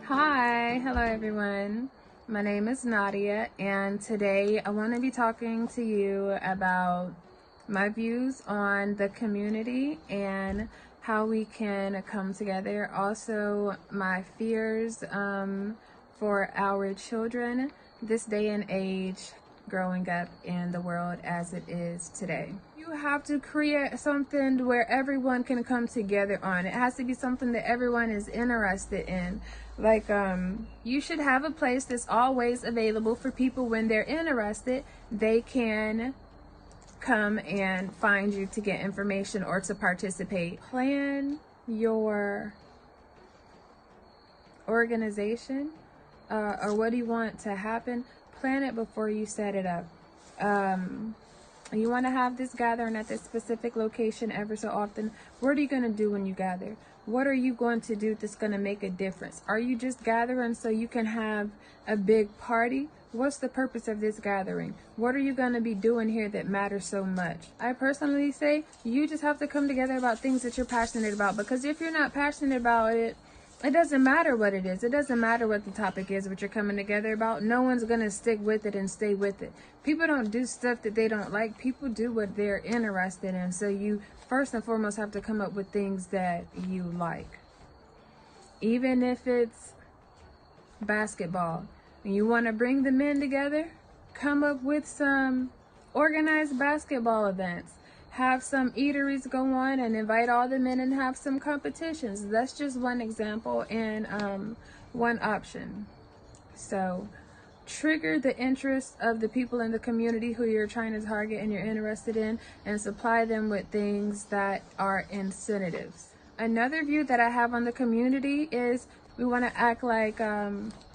Hi, hello everyone. My name is Nadia, and today I want to be talking to you about my views on the community and how we can come together. Also, my fears for our children this day and age growing up in the world as it is today. You have to create something where everyone can come together on. It has to be something that everyone is interested in. Like, you should have a place that's always available for people when they're interested. They can come and find you to get information or to participate. Plan your organization or what do you want to happen. Plan it before you set it up. You want to have this gathering at this specific location ever so often. What are you going to do when you gather? What are you going to do that's going to make a difference? Are you just gathering so you can have a big party? What's the purpose of this gathering? What are you going to be doing here that matters so much? I personally say you just have to come together about things that you're passionate about, because if you're not passionate about it, it doesn't matter what it is. It doesn't matter what the topic is, what you're coming together about. No one's going to stick with it and stay with it. People don't do stuff that they don't like. People do what they're interested in. So you first and foremost have to come up with things that you like. Even if it's basketball and you want to bring the men together, come up with some organized basketball events. Have some eateries go on and invite all the men and have some competitions. That's just one example and one option. So trigger the interest of the people in the community who you're trying to target and you're interested in, and supply them with things that are incentives. Another view that I have on the community is we want to act like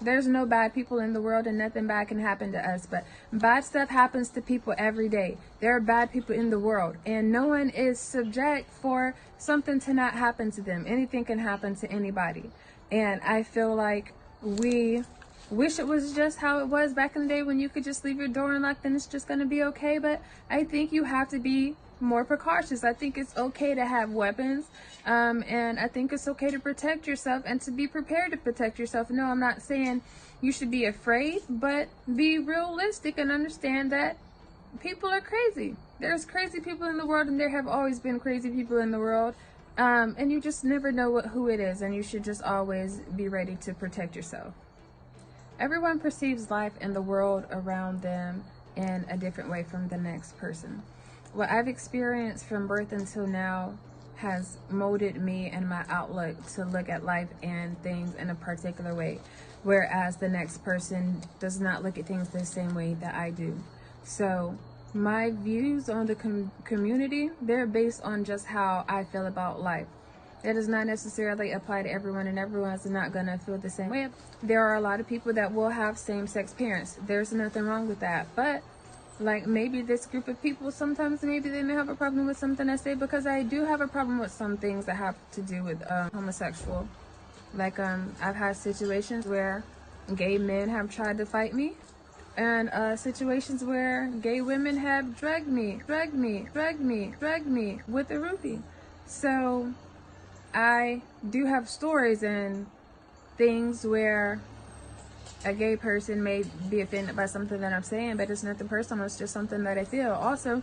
there's no bad people in the world and nothing bad can happen to us. But bad stuff happens to people every day. There are bad people in the world, and no one is subject for something to not happen to them. Anything can happen to anybody. And I feel like we wish it was just how it was back in the day when you could just leave your door unlocked and it's just going to be okay. But I think you have to be more precautious. I think it's okay to have weapons, and I think it's okay to protect yourself and to be prepared to protect yourself. No, I'm not saying you should be afraid, but be realistic and understand that people are crazy. There's crazy people in the world, and there have always been crazy people in the world, and you just never know who it is, and you should just always be ready to protect yourself. Everyone perceives life and the world around them in a different way from the next person. What I've experienced from birth until now has molded me and my outlook to look at life and things in a particular way, whereas the next person does not look at things the same way that I do. So my views on the community, they're based on just how I feel about life. That does not necessarily apply to everyone, and everyone's not going to feel the same way. There are a lot of people that will have same-sex parents. There's nothing wrong with that. But like maybe this group of people, sometimes maybe they may have a problem with something I say, because I do have a problem with some things that have to do with homosexual. Like I've had situations where gay men have tried to fight me, and situations where gay women have dragged me with a rupee. So I do have stories and things where a gay person may be offended by something that I'm saying, but it's nothing personal. It's just something that I feel. Also,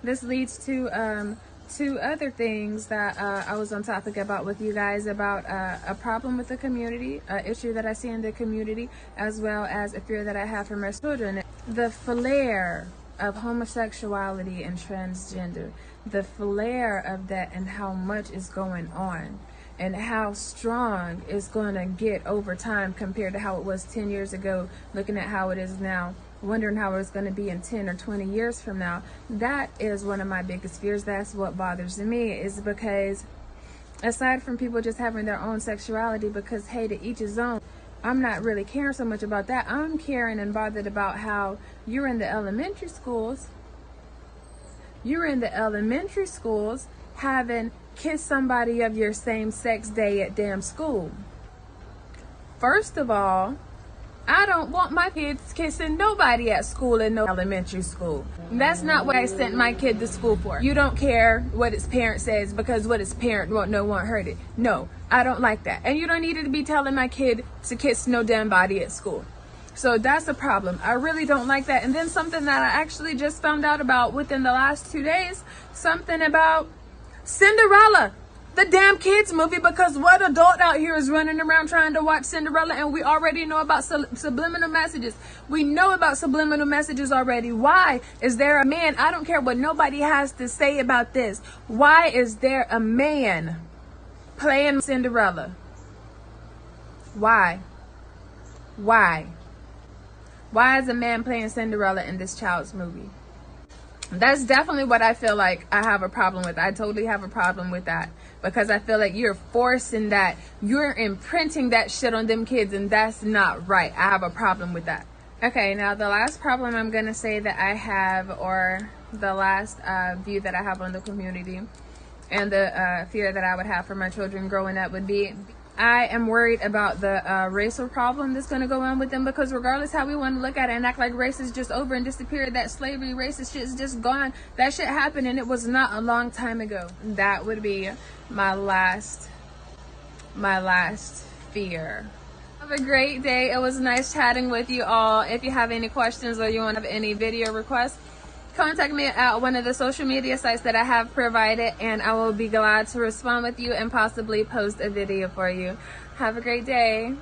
this leads to other things that I was on topic about with you guys about a problem with the community, an issue that I see in the community, as well as a fear that I have for my children. The flare of homosexuality and transgender, the flare of that and how much is going on, and how strong it's going to get over time compared to how it was 10 years ago, looking at how it is now, wondering how it's going to be in 10 or 20 years from now. That is one of my biggest fears. That's what bothers me, is because aside from people just having their own sexuality, because hey, to each his own, I'm not really caring so much about that. I'm caring and bothered about how you're in the elementary schools having kiss somebody of your same sex day at damn school. First of all, I don't want my kids kissing nobody at school in no elementary school. That's not what I sent my kid to school for. You don't care what its parent says because what its parent won't hurt it. No, I don't like that. And you don't need to be telling my kid to kiss no damn body at school. So that's a problem. I really don't like that. And then something that I actually just found out about within the last 2 days, something about Cinderella, the damn kids movie, because what adult out here is running around trying to watch Cinderella, and we already know about subliminal messages. We know about subliminal messages already. Why is there a man? I don't care what nobody has to say about this. Why is there a man playing Cinderella? Why? Why is a man playing Cinderella in this child's movie? That's definitely what I feel like I have a problem with. I totally have a problem with that, because I feel like you're forcing that. You're imprinting that shit on them kids, and that's not right. I have a problem with that. Okay, now the last problem I'm going to say that I have, or the last view that I have on the community, and the fear that I would have for my children growing up would be, I am worried about the racial problem that's going to go on with them, because regardless how we want to look at it and act like race is just over and disappeared, that slavery, racist shit is just gone. That shit happened, and it was not a long time ago. That would be my last fear. Have a great day. It was nice chatting with you all. If you have any questions or you want to have any video requests, contact me at one of the social media sites that I have provided, and I will be glad to respond with you and possibly post a video for you. Have a great day.